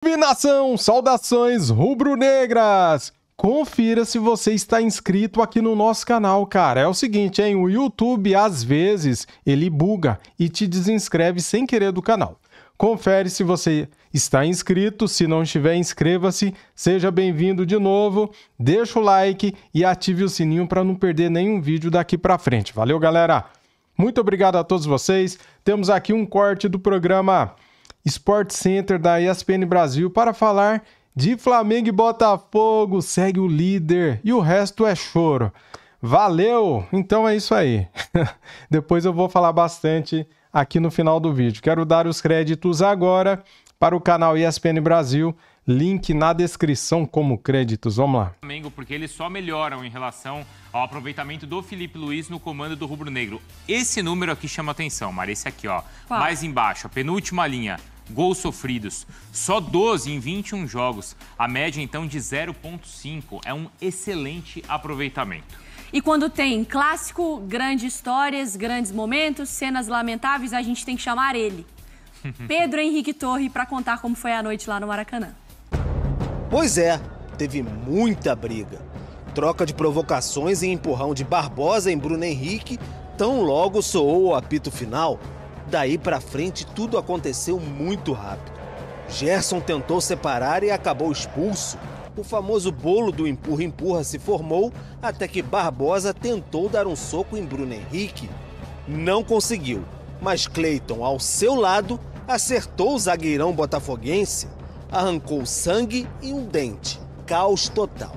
Nação, saudações rubro-negras! Confira se você está inscrito aqui no nosso canal, cara. É o seguinte, hein? O YouTube, às vezes, ele buga e te desinscreve sem querer do canal. Confere se você está inscrito, se não estiver, inscreva-se. Seja bem-vindo de novo, deixa o like e ative o sininho para não perder nenhum vídeo daqui para frente. Valeu, galera! Muito obrigado a todos vocês. Temos aqui um corte do programa Sport Center da ESPN Brasil para falar de Flamengo e Botafogo. Segue o líder e o resto é choro. Valeu! Então é isso aí. Depois eu vou falar bastante aqui no final do vídeo. Quero dar os créditos agora para o canal ESPN Brasil. Link na descrição como créditos. Vamos lá. Flamengo, porque eles só melhoram em relação ao aproveitamento do Felipe Luiz no comando do rubro-negro. Esse número aqui chama atenção, Mari. Esse aqui, ó. Qual? Mais embaixo, a penúltima linha. Gols sofridos. Só 12 em 21 jogos. A média, então, de 0,5. É um excelente aproveitamento. E quando tem clássico, grandes histórias, grandes momentos, cenas lamentáveis, a gente tem que chamar ele. Pedro Henrique Torre, para contar como foi a noite lá no Maracanã. Pois é, teve muita briga. Troca de provocações e empurrão de Barbosa em Bruno Henrique, tão logo soou o apito final. Daí pra frente tudo aconteceu muito rápido. Gerson tentou separar e acabou expulso. O famoso bolo do empurra-empurra se formou até que Barbosa tentou dar um soco em Bruno Henrique. Não conseguiu, mas Cleiton, ao seu lado, acertou o zagueirão botafoguense. Arrancou sangue e um dente. Caos total.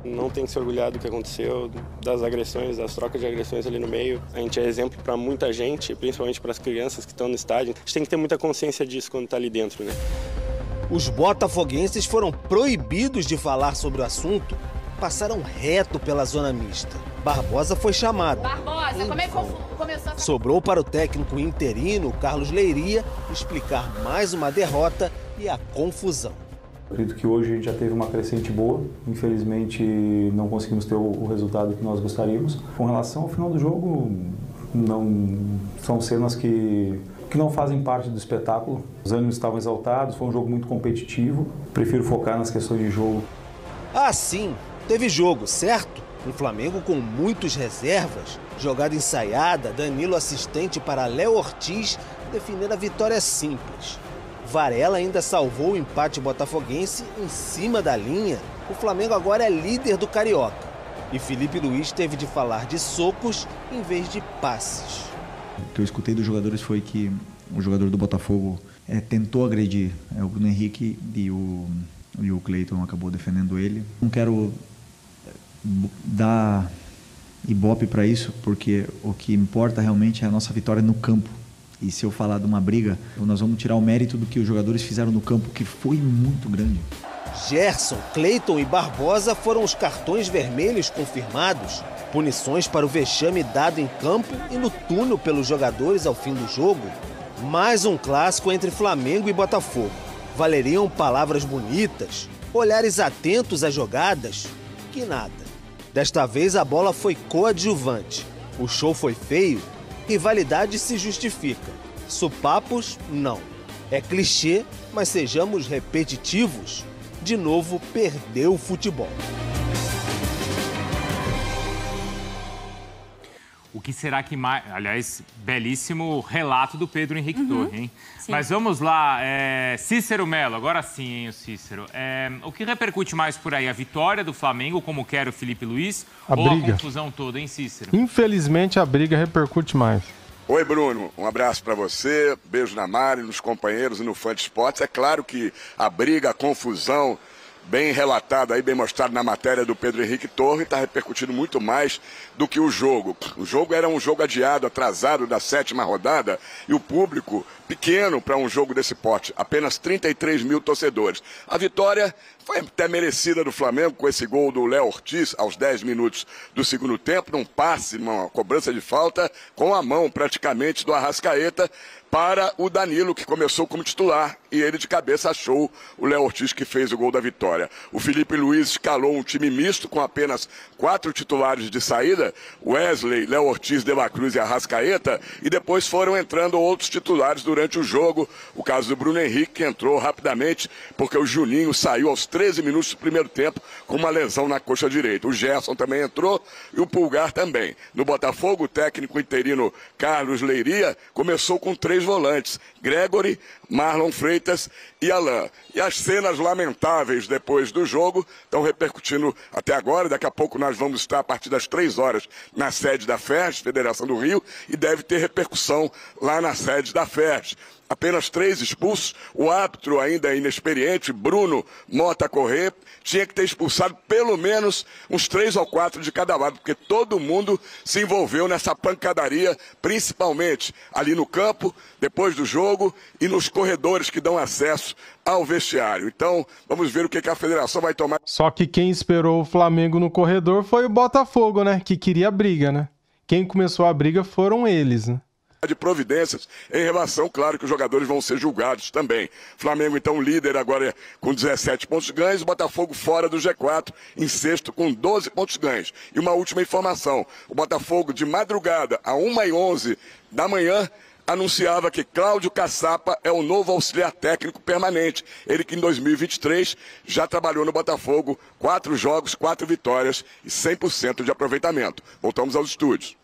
Não tem que se orgulhar do que aconteceu, das agressões, das trocas de agressões ali no meio. A gente é exemplo para muita gente, principalmente para as crianças que estão no estádio. A gente tem que ter muita consciência disso quando está ali dentro, né? Os botafoguenses foram proibidos de falar sobre o assunto. Passaram reto pela zona mista. Barbosa foi chamado. Barbosa, como é que começou essa... Sobrou para o técnico interino, Carlos Leiria, explicar mais uma derrota e a confusão. Acredito que hoje a gente já teve uma crescente boa, infelizmente não conseguimos ter o resultado que nós gostaríamos. Com relação ao final do jogo, não são cenas que não fazem parte do espetáculo. Os ânimos estavam exaltados, foi um jogo muito competitivo, prefiro focar nas questões de jogo. Ah, sim, teve jogo, certo? Um Flamengo com muitos reservas, jogada ensaiada, Danilo assistente para Léo Ortiz defender a vitória simples. Varela ainda salvou o empate botafoguense em cima da linha. O Flamengo agora é líder do Carioca. E Felipe Luiz teve de falar de socos em vez de passes. O que eu escutei dos jogadores foi que o jogador do Botafogo tentou agredir o Bruno Henrique e o Cleiton acabou defendendo ele. Não quero dar ibope para isso, porque o que importa realmente é a nossa vitória no campo. E se eu falar de uma briga, nós vamos tirar o mérito do que os jogadores fizeram no campo, que foi muito grande. Gerson, Cleiton e Barbosa foram os cartões vermelhos confirmados. Punições para o vexame dado em campo e no túnel pelos jogadores ao fim do jogo. Mais um clássico entre Flamengo e Botafogo. Valeriam palavras bonitas, olhares atentos às jogadas, que nada. Desta vez a bola foi coadjuvante. O show foi feio. Rivalidade se justifica. Supapos, não. É clichê, mas sejamos repetitivos. De novo, perdeu o futebol. O que será que mais... Aliás, belíssimo relato do Pedro Henrique Torre, hein? Sim. Mas vamos lá, Cícero Melo, agora sim, hein, o Cícero. O que repercute mais por aí? A vitória do Flamengo, como quer o Felipe Luiz, ou a confusão toda, hein, Cícero? Infelizmente, a briga repercute mais. Oi, Bruno. Um abraço para você, beijo na Mari, nos companheiros e no Fã de Esportes. É claro que a briga, a confusão, bem relatado aí, bem mostrado na matéria do Pedro Henrique Torre, está repercutindo muito mais do que o jogo. O jogo era um jogo adiado, atrasado da 7ª rodada, e o público pequeno para um jogo desse porte, apenas 33 mil torcedores. A vitória foi até merecida do Flamengo, com esse gol do Léo Ortiz, aos 10 minutos do segundo tempo, num passe, numa cobrança de falta, com a mão praticamente do Arrascaeta, para o Danilo, que começou como titular, e ele de cabeça achou o Léo Ortiz, que fez o gol da vitória. O Felipe Luiz escalou um time misto com apenas 4 titulares de saída, Wesley, Léo Ortiz, De La Cruz e Arrascaeta, e depois foram entrando outros titulares durante o jogo. O caso do Bruno Henrique, que entrou rapidamente, porque o Juninho saiu aos 13 minutos do primeiro tempo com uma lesão na coxa direita. O Gerson também entrou e o Pulgar também. No Botafogo, o técnico interino Carlos Leiria começou com 3 volantes, Gregory, Marlon Freitas e Alain. E as cenas lamentáveis depois do jogo estão repercutindo até agora. Daqui a pouco nós vamos estar a partir das 3 horas na sede da FERJ, Federação do Rio, e deve ter repercussão lá na sede da FERJ. Apenas 3 expulsos, o árbitro ainda inexperiente, Bruno Mota Corrêa, tinha que ter expulsado pelo menos uns 3 ou 4 de cada lado, porque todo mundo se envolveu nessa pancadaria, principalmente ali no campo, depois do jogo, e nos corredores que dão acesso ao vestiário. Então, vamos ver o que a federação vai tomar. Só que quem esperou o Flamengo no corredor foi o Botafogo, né? Que queria briga, né? Quem começou a briga foram eles, né? De providências em relação, claro, que os jogadores vão ser julgados também. Flamengo, então, líder agora com 17 pontos ganhos, Botafogo fora do G4, em sexto com 12 pontos ganhos. E uma última informação, o Botafogo de madrugada, a 1h11 da manhã, anunciava que Cláudio Caçapa é o novo auxiliar técnico permanente. Ele que em 2023 já trabalhou no Botafogo, 4 jogos, 4 vitórias e 100% de aproveitamento. Voltamos aos estúdios.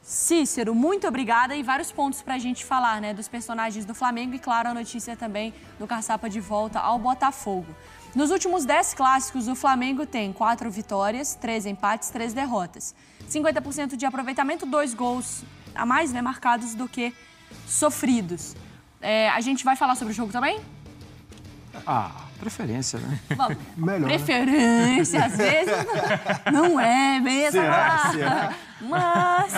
Cícero, muito obrigada, e vários pontos pra gente falar, né, dos personagens do Flamengo e, claro, a notícia também do Caçapa de volta ao Botafogo. Nos últimos 10 clássicos, o Flamengo tem 4 vitórias, 3 empates, 3 derrotas. 50% de aproveitamento, 2 gols a mais, né, marcados do que sofridos. A gente vai falar sobre o jogo também? Preferência, né? Vamos. Melhor, preferência, né? Às vezes, não é bem essa palavra. Mas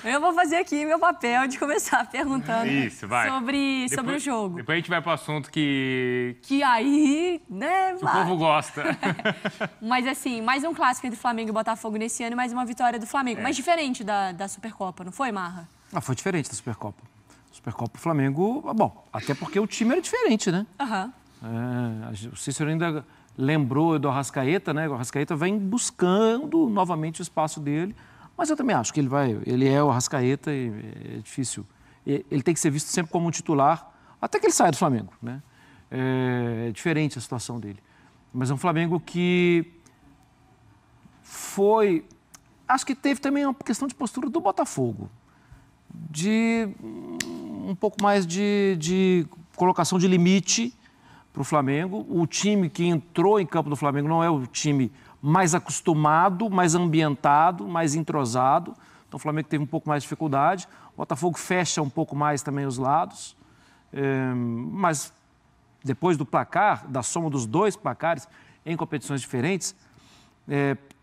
eu vou fazer aqui meu papel de começar perguntando sobre o jogo. Depois a gente vai para o assunto que aí, né, o povo gosta. Mas assim, mais um clássico entre Flamengo e Botafogo nesse ano e mais uma vitória do Flamengo. Mas diferente da Supercopa, não foi, Marra? Foi diferente da Supercopa. Supercopa, o Flamengo, bom, até porque o time era diferente, né? O Cícero ainda lembrou do Arrascaeta, né? O Arrascaeta vem buscando novamente o espaço dele, mas eu também acho que ele é o Arrascaeta e é difícil. Ele tem que ser visto sempre como um titular, até que ele saia do Flamengo, né? É diferente a situação dele. Mas é um Flamengo que acho que teve também uma questão de postura do Botafogo, de um pouco mais de colocação de limite para o Flamengo. O time que entrou em campo do Flamengo não é o time mais acostumado, mais ambientado, mais entrosado. Então o Flamengo teve um pouco mais de dificuldade. O Botafogo fecha um pouco mais também os lados. Mas depois do placar, da soma dos 2 placares em competições diferentes,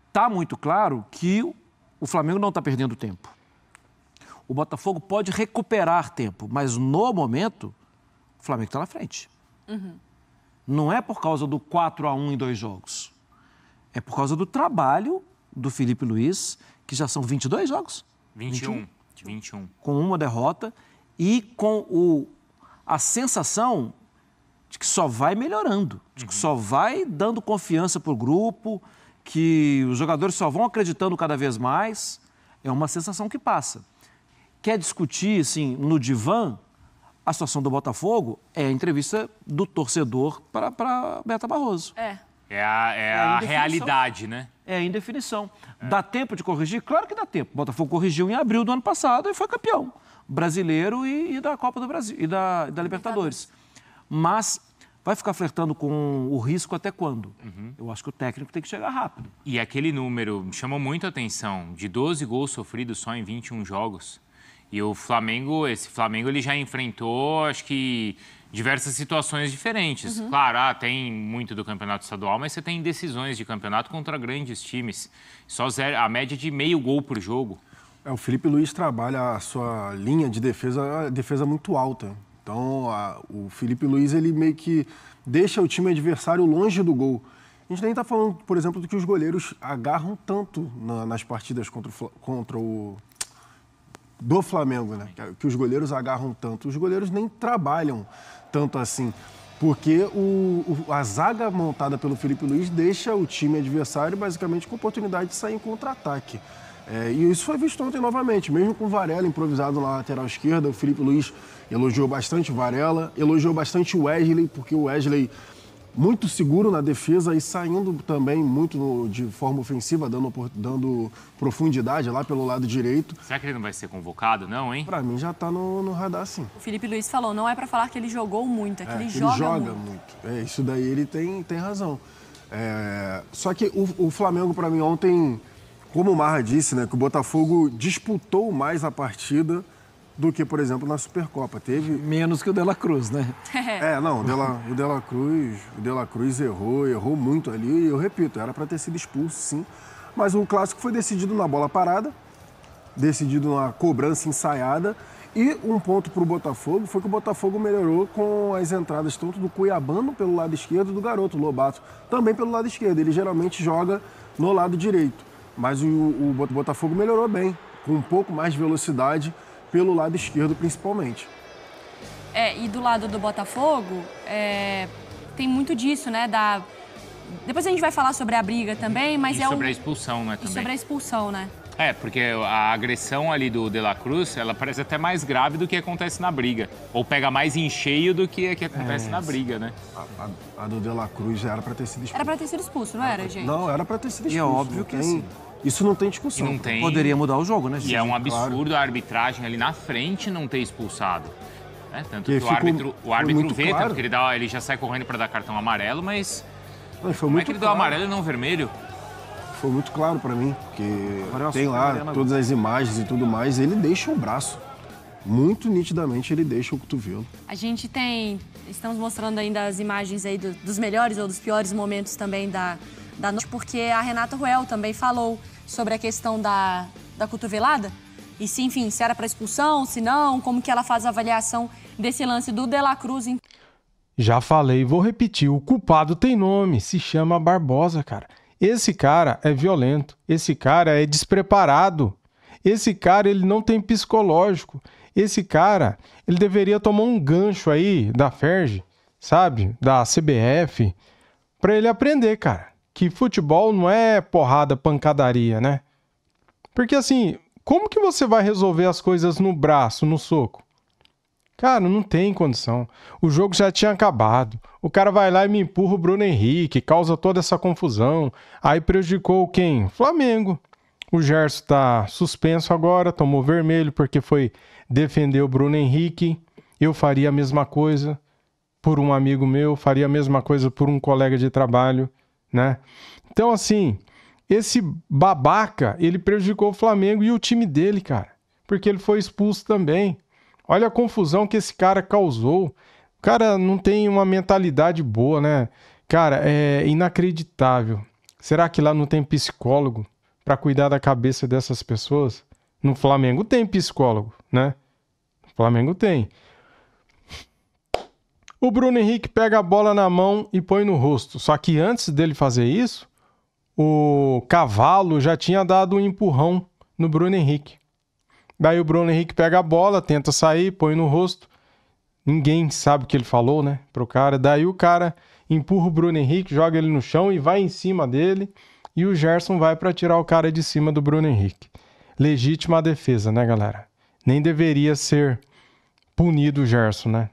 está muito claro que o Flamengo não está perdendo tempo. O Botafogo pode recuperar tempo, mas no momento o Flamengo está na frente. Não é por causa do 4-1 em 2 jogos. É por causa do trabalho do Felipe Luiz, que já são 22 jogos? 21. Com uma derrota e com a sensação de que só vai melhorando, de que só vai dando confiança para o grupo, que os jogadores só vão acreditando cada vez mais. É uma sensação que passa. Quer discutir, assim, no divã, a situação do Botafogo, é a entrevista do torcedor para Beta Barroso. É a realidade, né? É a indefinição. Dá tempo de corrigir? Claro que dá tempo. O Botafogo corrigiu em abril do ano passado e foi campeão brasileiro e da Copa do Brasil e da Libertadores. Mas vai ficar flertando com o risco até quando? Eu acho que o técnico tem que chegar rápido. E aquele número chamou muito a atenção, de 12 gols sofridos só em 21 jogos. E esse Flamengo, ele já enfrentou, acho que, diversas situações diferentes. Claro, tem muito do campeonato estadual, mas você tem decisões de campeonato contra grandes times. Só a média de meio gol por jogo. O Felipe Luiz trabalha a sua linha de defesa muito alta. Então, o Felipe Luiz, ele meio que deixa o time adversário longe do gol. A gente nem está falando, por exemplo, do que os goleiros agarram tanto nas partidas contra o do Flamengo, né? Que os goleiros agarram tanto. Os goleiros nem trabalham tanto assim. Porque a zaga montada pelo Filipe Luís deixa o time adversário basicamente com oportunidade de sair em contra-ataque. E isso foi visto ontem novamente, mesmo com o Varela improvisado na lateral esquerda, o Filipe Luís elogiou bastante o Varela, elogiou bastante o Wesley, porque o Wesley muito seguro na defesa e saindo também muito de forma ofensiva, dando profundidade lá pelo lado direito. Será que ele não vai ser convocado, não, hein? Pra mim já tá no radar, sim. O Filipe Luís falou, não é pra falar que ele jogou muito, é que ele joga joga muito. Isso daí ele tem razão. Só que o Flamengo, pra mim, ontem, como o Marra disse, né, que o Botafogo disputou mais a partida do que, por exemplo, na Supercopa. Teve menos que o De La Cruz, né? Não, o De La Cruz errou muito ali, e eu repito, era para ter sido expulso, sim. Mas o clássico foi decidido na bola parada, decidido na cobrança ensaiada, e um ponto para o Botafogo foi que o Botafogo melhorou com as entradas tanto do Cuiabano pelo lado esquerdo e do garoto, Lobato, também pelo lado esquerdo. Ele geralmente joga no lado direito, mas o Botafogo melhorou bem, com um pouco mais de velocidade, pelo lado esquerdo, principalmente. E do lado do Botafogo, tem muito disso, né? Depois a gente vai falar sobre a briga também, mas sobre a expulsão, né? E sobre a expulsão, né? Porque a agressão ali do De La Cruz, ela parece até mais grave do que acontece na briga. Ou pega mais em cheio do que acontece na briga, né? A do De La Cruz era para ter sido expulso. Era para ter sido expulso, não era, gente? Não, era para ter sido expulso. E é óbvio que sim. Isso não tem discussão. Não tem. Poderia mudar o jogo, né, gente? E é um absurdo a arbitragem ali na frente não ter expulsado. Tanto que o árbitro vê, claro. Tanto que ele já sai correndo para dar cartão amarelo, mas como é que ele deu amarelo e não vermelho? Foi muito claro para mim, porque tem lá todas as imagens e tudo mais, ele deixa o braço. Muito nitidamente ele deixa o cotovelo. A gente estamos mostrando ainda as imagens aí dos melhores ou dos piores momentos também da noite, porque a Renata Ruel também falou sobre a questão da cotovelada. E se, enfim, se era para expulsão, se não, como que ela faz a avaliação desse lance do De La Cruz. Já falei, vou repetir, o culpado tem nome, se chama Barbosa, cara. Esse cara é violento, esse cara é despreparado, esse cara ele não tem psicológico, esse cara ele deveria tomar um gancho aí da FERJ, sabe, da CBF, pra ele aprender, cara, que futebol não é porrada, pancadaria, né? Porque assim, como que você vai resolver as coisas no braço, no soco? Cara, não tem condição. O jogo já tinha acabado. O cara vai lá e me empurra o Bruno Henrique, causa toda essa confusão. Aí prejudicou quem? Flamengo. O Gerson tá suspenso agora, tomou vermelho porque foi defender o Bruno Henrique. Eu faria a mesma coisa por um amigo meu, faria a mesma coisa por um colega de trabalho, né? Então, assim, esse babaca, ele prejudicou o Flamengo e o time dele, cara. Porque ele foi expulso também. Olha a confusão que esse cara causou. O cara não tem uma mentalidade boa, né? Cara, é inacreditável. Será que lá não tem psicólogo para cuidar da cabeça dessas pessoas? No Flamengo tem psicólogo, né? No Flamengo tem. O Bruno Henrique pega a bola na mão e põe no rosto. Só que antes dele fazer isso, o Cavalo já tinha dado um empurrão no Bruno Henrique. Daí o Bruno Henrique pega a bola, tenta sair, põe no rosto. Ninguém sabe o que ele falou, né, pro cara. Daí o cara empurra o Bruno Henrique, joga ele no chão e vai em cima dele. E o Gerson vai para tirar o cara de cima do Bruno Henrique. Legítima defesa, né, galera? Nem deveria ser punido o Gerson, né?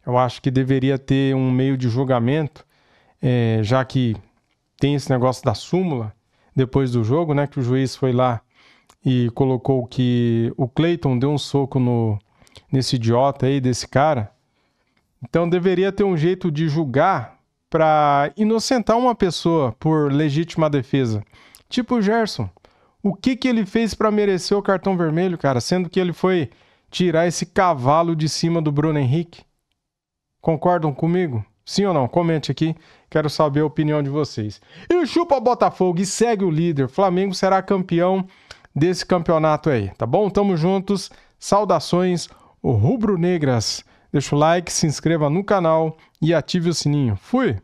Eu acho que deveria ter um meio de julgamento, já que tem esse negócio da súmula depois do jogo, né, que o juiz foi lá e colocou que o Cleiton deu um soco nesse idiota aí, desse cara. Então deveria ter um jeito de julgar para inocentar uma pessoa por legítima defesa. Tipo o Gerson. O que ele fez para merecer o cartão vermelho, cara? Sendo que ele foi tirar esse cavalo de cima do Bruno Henrique. Concordam comigo? Sim ou não? Comente aqui. Quero saber a opinião de vocês. E chupa Botafogo e segue o líder. Flamengo será campeão desse campeonato aí, tá bom? Tamo juntos, saudações rubro-negras. Deixa o like, se inscreva no canal e ative o sininho. Fui!